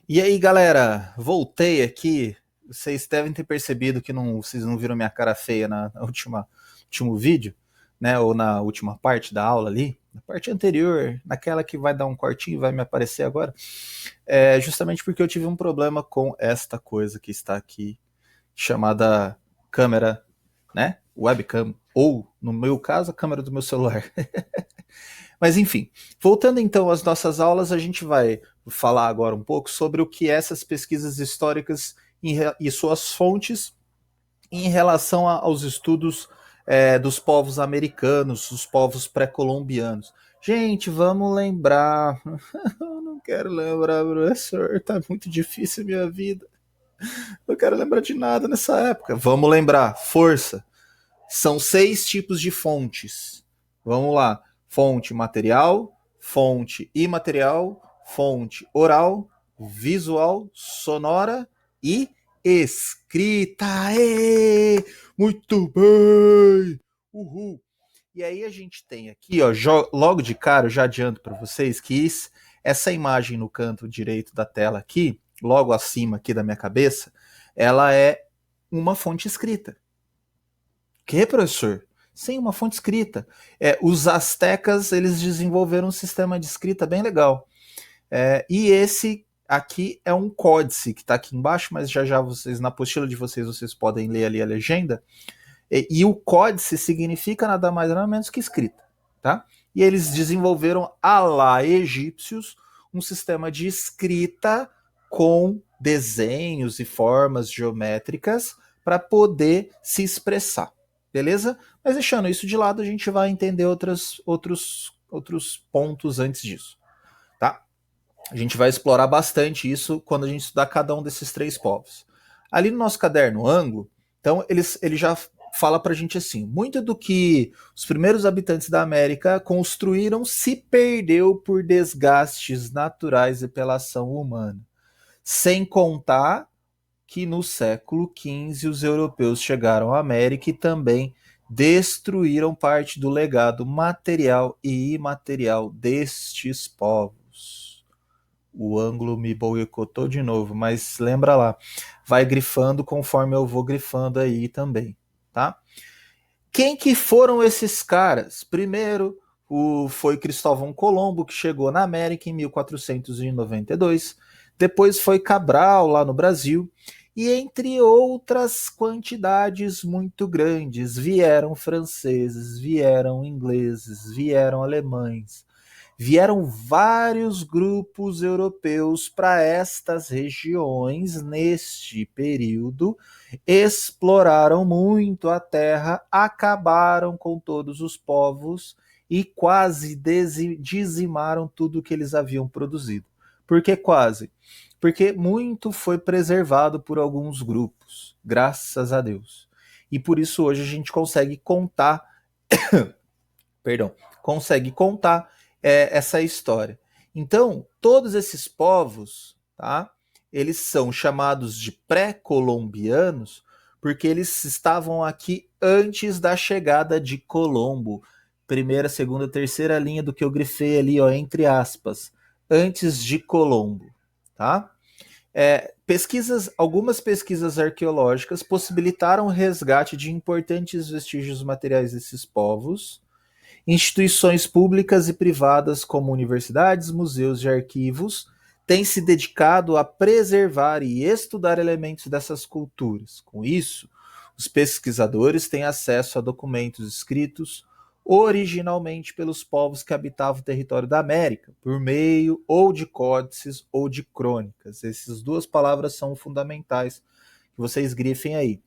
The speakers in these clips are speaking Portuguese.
E aí, galera, voltei aqui. Vocês devem ter percebido que vocês não viram minha cara feia na último vídeo, né? Ou na última parte da aula ali, na parte anterior, naquela que vai dar um cortinho e vai me aparecer agora. É justamente porque eu tive um problema com esta coisa que está aqui, chamada câmera, né? Webcam, ou, no meu caso, a câmera do meu celular. Mas enfim, voltando então às nossas aulas, a gente vai falar agora um pouco sobre o que essas pesquisas históricas e suas fontes em relação aos estudos dos povos americanos, os povos pré-colombianos. Gente, vamos lembrar. Eu não quero lembrar, professor. Tá muito difícil a minha vida. Eu quero lembrar de nada nessa época. Vamos lembrar. Força. São 6 tipos de fontes. Vamos lá. Fonte material, fonte imaterial, fonte oral, visual, sonora e escrita. Aê! Muito bem! Uhul! E aí a gente tem aqui, ó, logo de cara, eu já adianto para vocês que essa imagem no canto direito da tela aqui, logo acima aqui da minha cabeça, ela é uma fonte escrita. Que, professor? Sim, uma fonte escrita. Os astecas, eles desenvolveram um sistema de escrita bem legal. E esse aqui é um códice, que está aqui embaixo, mas já já vocês, na apostila de vocês podem ler ali a legenda. E o códice significa nada mais nada menos que escrita. Tá? E eles desenvolveram, à la egípcios, um sistema de escrita com desenhos e formas geométricas para poder se expressar. Beleza? Mas deixando isso de lado, a gente vai entender outros pontos antes disso. Tá? A gente vai explorar bastante isso quando a gente estudar cada um desses 3 povos. Ali no nosso caderno Anglo, então ele já fala pra gente assim: muito do que os primeiros habitantes da América construíram se perdeu por desgastes naturais e pela ação humana. Sem contar que no século XV os europeus chegaram à América e também destruíram parte do legado material e imaterial destes povos. O ângulo me boicotou de novo, mas lembra lá, vai grifando conforme eu vou grifando aí também, tá? Quem que foram esses caras? Primeiro, foi Cristóvão Colombo, que chegou na América em 1492. Depois foi Cabral, lá no Brasil. E entre outras quantidades muito grandes, vieram franceses, vieram ingleses, vieram alemães, vieram vários grupos europeus para estas regiões neste período, exploraram muito a terra, acabaram com todos os povos e quase dizimaram tudo que eles haviam produzido. Por que quase? Porque muito foi preservado por alguns grupos, graças a Deus. E por isso hoje a gente consegue contar, perdão, consegue contar essa história. Então, todos esses povos, tá? Eles são chamados de pré-colombianos porque eles estavam aqui antes da chegada de Colombo. Primeira, segunda, terceira linha do que eu grifei ali, ó, entre aspas, antes de Colombo, tá? Algumas pesquisas arqueológicas possibilitaram o resgate de importantes vestígios materiais desses povos. Instituições públicas e privadas, como universidades, museus e arquivos, têm se dedicado a preservar e estudar elementos dessas culturas. Com isso, os pesquisadores têm acesso a documentos escritos originalmente pelos povos que habitavam o território da América, por meio ou de códices ou de crônicas. Essas 2 palavras são fundamentais que vocês grifem aí,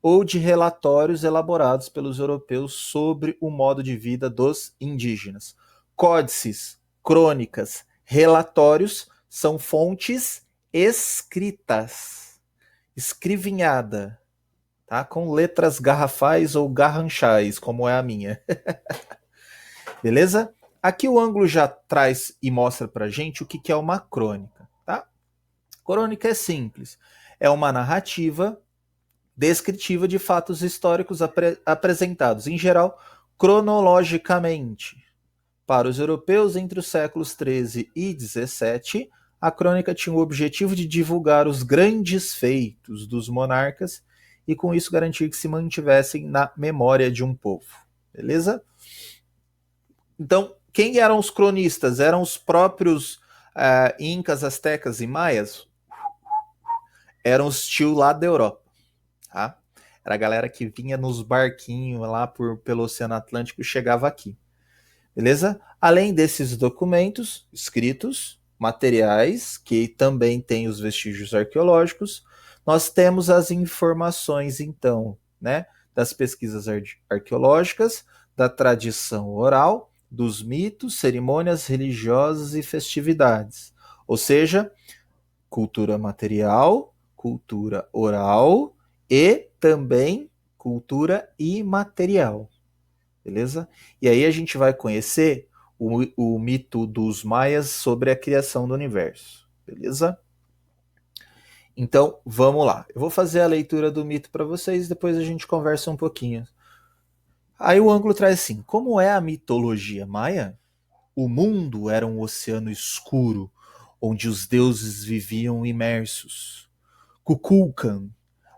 ou de relatórios elaborados pelos europeus sobre o modo de vida dos indígenas. Códices, crônicas, relatórios são fontes escritas, escrivinhada, tá? Com letras garrafais ou garranchais, como é a minha. Beleza? Aqui o ângulo já traz e mostra pra gente o que é uma crônica, tá? Crônica é simples. É uma narrativa descritiva de fatos históricos apresentados, em geral, cronologicamente. Para os europeus, entre os séculos XIII e XVII, a crônica tinha o objetivo de divulgar os grandes feitos dos monarcas e com isso garantir que se mantivessem na memória de um povo. Beleza? Então, quem eram os cronistas? Eram os próprios incas, astecas e maias? Eram os tios lá da Europa. Tá? Era a galera que vinha nos barquinhos lá pelo Oceano Atlântico e chegava aqui. Beleza? Além desses documentos escritos, materiais, que também têm os vestígios arqueológicos, nós temos as informações, então, né, das pesquisas arqueológicas, da tradição oral, dos mitos, cerimônias religiosas e festividades. Ou seja, cultura material, cultura oral e também cultura imaterial. Beleza? E aí a gente vai conhecer o mito dos maias sobre a criação do universo. Beleza? Então, vamos lá. Eu vou fazer a leitura do mito para vocês, depois a gente conversa um pouquinho. Aí o ângulo traz assim: como é a mitologia maia? O mundo era um oceano escuro, onde os deuses viviam imersos. Kukulkan,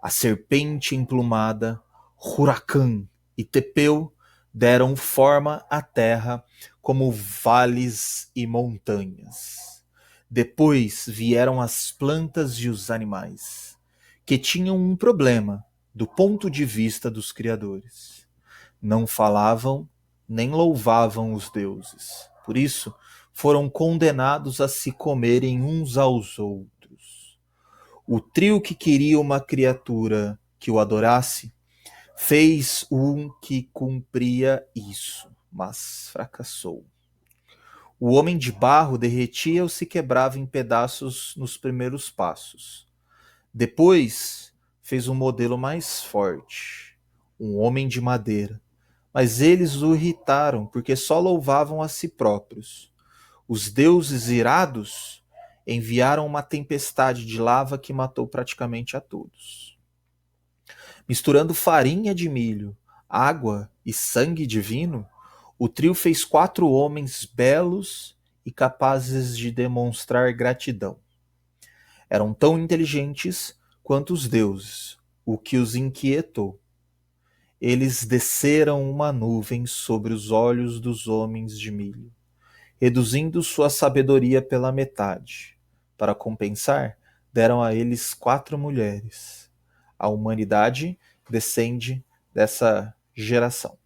a serpente emplumada, Huracan e Tepeu deram forma à terra como vales e montanhas. Depois vieram as plantas e os animais, que tinham um problema do ponto de vista dos criadores. Não falavam nem louvavam os deuses. Por isso, foram condenados a se comerem uns aos outros. O trio que queria uma criatura que o adorasse fez um que cumpria isso, mas fracassou. O homem de barro derretia ou se quebrava em pedaços nos primeiros passos. Depois fez um modelo mais forte, um homem de madeira. Mas eles o irritaram, porque só louvavam a si próprios. Os deuses irados enviaram uma tempestade de lava que matou praticamente a todos. Misturando farinha de milho, água e sangue divino, o trio fez 4 homens belos e capazes de demonstrar gratidão. Eram tão inteligentes quanto os deuses, o que os inquietou. Eles desceram uma nuvem sobre os olhos dos homens de milho, reduzindo sua sabedoria pela metade. Para compensar, deram a eles 4 mulheres. A humanidade descende dessa geração.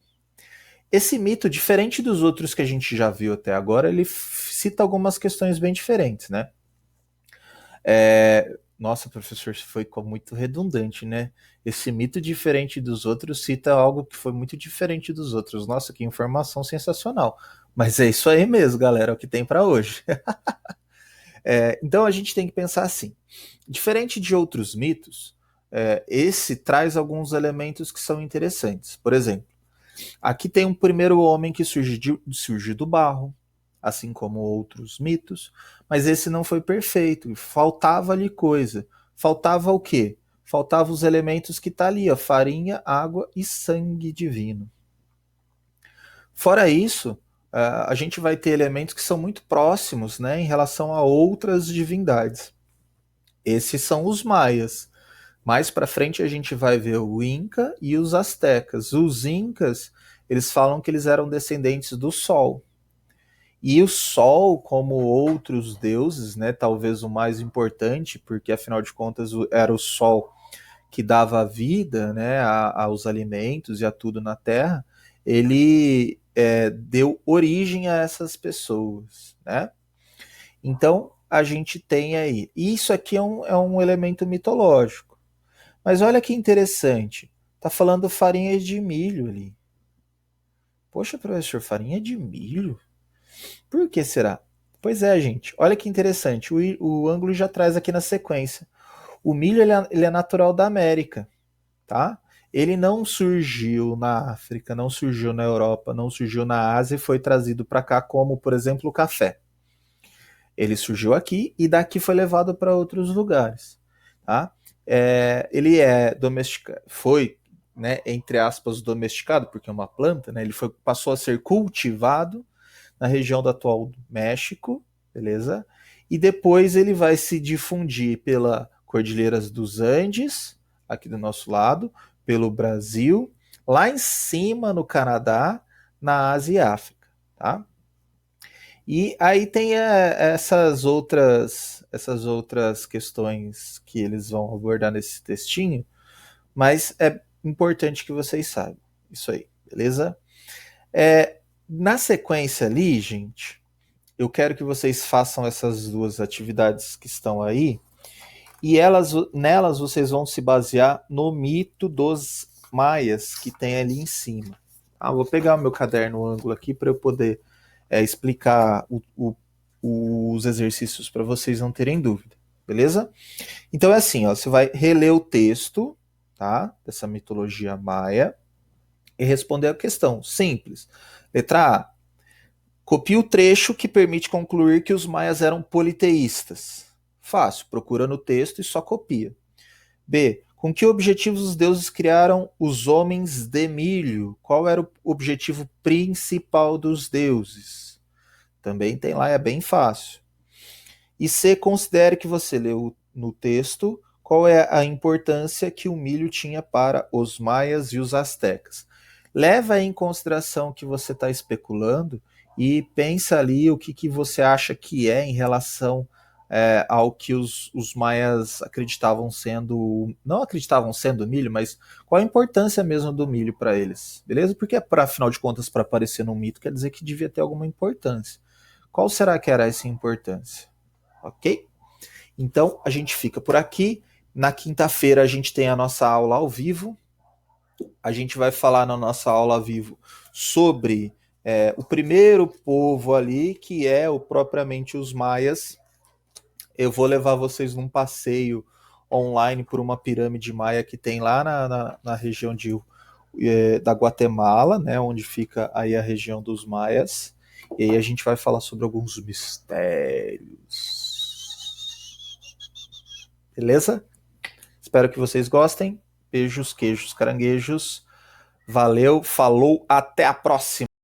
Esse mito, diferente dos outros que a gente já viu até agora, ele cita algumas questões bem diferentes, né? Nossa, professor, foi muito redundante, né? Esse mito diferente dos outros cita algo que foi muito diferente dos outros. Nossa, que informação sensacional. Mas é isso aí mesmo, galera, é o que tem para hoje. Então a gente tem que pensar assim: diferente de outros mitos, esse traz alguns elementos que são interessantes. Por exemplo, aqui tem um primeiro homem que surge do barro, assim como outros mitos, mas esse não foi perfeito, faltava-lhe coisa. Faltava o quê? Faltavam os elementos que está ali, ó, farinha, água e sangue divino. Fora isso, a gente vai ter elementos que são muito próximos, né, em relação a outras divindades. Esses são os maias. Mais para frente a gente vai ver o Inca e os astecas. Os incas, eles falam que eles eram descendentes do Sol. E o Sol, como outros deuses, né, talvez o mais importante, porque afinal de contas era o Sol que dava vida, né, aos alimentos e a tudo na Terra, ele deu origem a essas pessoas, né? Então a gente tem aí. Isso aqui é um elemento mitológico. Mas olha que interessante. Tá falando farinha de milho ali. Poxa, professor, farinha de milho? Por que será? Pois é, gente. Olha que interessante. O ângulo já traz aqui na sequência. O milho ele é natural da América, tá? Ele não surgiu na África, não surgiu na Europa, não surgiu na Ásia e foi trazido para cá como, por exemplo, o café. Ele surgiu aqui e daqui foi levado para outros lugares, tá? Ele é domesticado, foi, né, entre aspas, domesticado, porque é uma planta, né? Ele passou a ser cultivado na região do atual México, beleza? e depois ele vai se difundir pela Cordilheiras dos Andes, aqui do nosso lado, pelo Brasil, lá em cima no Canadá, na Ásia e África, tá? E aí tem essas outras questões que eles vão abordar nesse textinho, mas é importante que vocês saibam isso aí, beleza? Na sequência ali, gente, eu quero que vocês façam essas duas atividades que estão aí, e nelas vocês vão se basear no mito dos maias que tem ali em cima. Vou pegar o meu caderno ângulo aqui para eu poder explicar os exercícios para vocês não terem dúvida, beleza? Então é assim, ó, você vai reler o texto, tá, dessa mitologia maia e responder a questão. Simples. Letra A. Copie o trecho que permite concluir que os maias eram politeístas. Fácil, procura no texto e só copia. B. Com que objetivos os deuses criaram os homens de milho? Qual era o objetivo principal dos deuses? Também tem lá, é bem fácil. E C. Considere que você leu no texto qual é a importância que o milho tinha para os maias e os astecas. Leva em consideração o que você está especulando e pensa ali o que você acha que é em relação ao que os maias acreditavam sendo, não acreditavam sendo milho, mas qual a importância mesmo do milho para eles, beleza? Porque, afinal de contas, para aparecer num mito, quer dizer que devia ter alguma importância. Qual será que era essa importância? Ok? Então, a gente fica por aqui. Na quinta-feira, a gente tem a nossa aula ao vivo. A gente vai falar na nossa aula ao vivo sobre o primeiro povo ali, que é propriamente os maias. Eu vou levar vocês num passeio online por uma pirâmide maia que tem lá na região da Guatemala, né, onde fica aí a região dos maias. E aí a gente vai falar sobre alguns mistérios. Beleza? Espero que vocês gostem. Beijos, queijos, caranguejos. Valeu, falou, até a próxima!